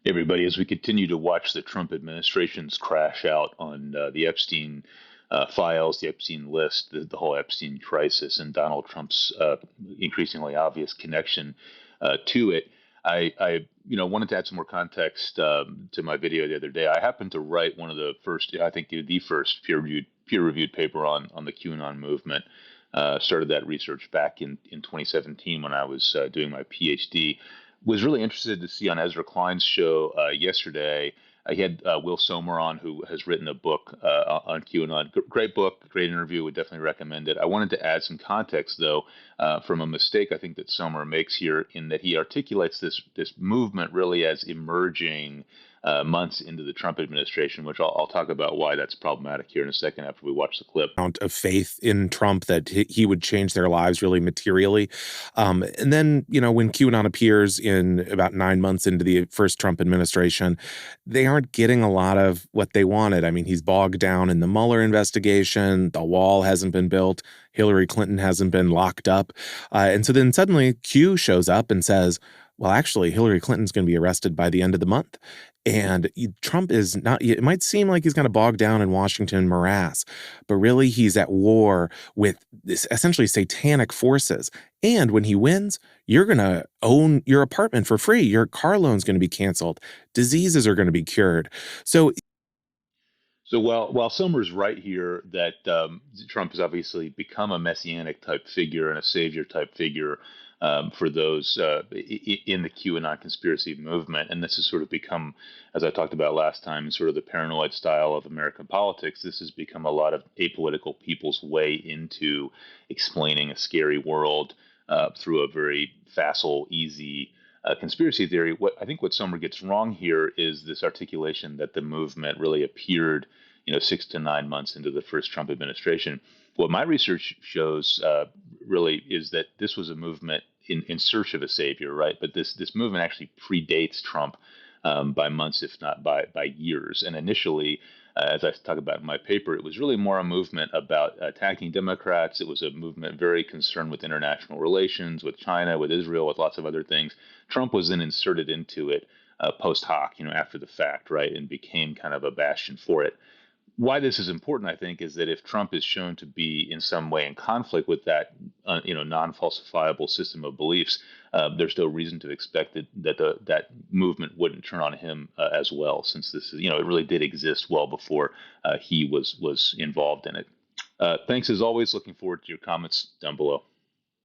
Everybody, as we continue to watch the Trump administration's crash out on the Epstein files, the Epstein list, the whole Epstein crisis, and Donald Trump's increasingly obvious connection to it, I wanted to add some more context to my video the other day. I happened to write one of the first, I think the first peer reviewed paper on the QAnon movement. Started that research back in 2017 when I was doing my PhD. Was really interested to see on Ezra Klein's show yesterday. He had Will Somer on, who has written a book on QAnon. Great book, great interview. Would definitely recommend it. I wanted to add some context, though, from a mistake I think that Somer makes here, in that he articulates this movement really as emerging months into the Trump administration, which I'll talk about why that's problematic here in a second after we watch the clip. Amount of faith in Trump that he would change their lives really materially. And then, when QAnon appears in about 9 months into the first Trump administration, they aren't getting a lot of what they wanted. I mean, he's bogged down in the Mueller investigation. The wall hasn't been built. Hillary Clinton hasn't been locked up. And so then suddenly Q shows up and says, well, actually, Hillary Clinton's going to be arrested by the end of the month. And Trump is not, it might seem like he's kind of bogged down in Washington morass, but really he's at war with this essentially satanic forces. And when he wins, you're going to own your apartment for free. Your car loan's going to be canceled. Diseases are going to be cured. So So while Summers right here that Trump has obviously become a messianic type figure and a savior type figure for those in the QAnon conspiracy movement, and this has sort of become, as I talked about last time, sort of the paranoid style of American politics. This has become a lot of apolitical people's way into explaining a scary world through a very facile, easy conspiracy theory. What Sommer gets wrong here is this articulation that the movement really appeared, 6 to 9 months into the first Trump administration. What my research shows really is that this was a movement in search of a savior, right? But this movement actually predates Trump by months, if not by years. And initially, as I talk about in my paper, it was really more a movement about attacking Democrats. It was a movement very concerned with international relations, with China, with Israel, with lots of other things. Trump was then inserted into it post hoc, after the fact, right, and became kind of a bastion for it. Why this is important, I think, is that if Trump is shown to be in some way in conflict with that, non-falsifiable system of beliefs, there's no reason to expect that movement wouldn't turn on him as well, since this is, it really did exist well before he was involved in it. Thanks as always. Looking forward to your comments down below.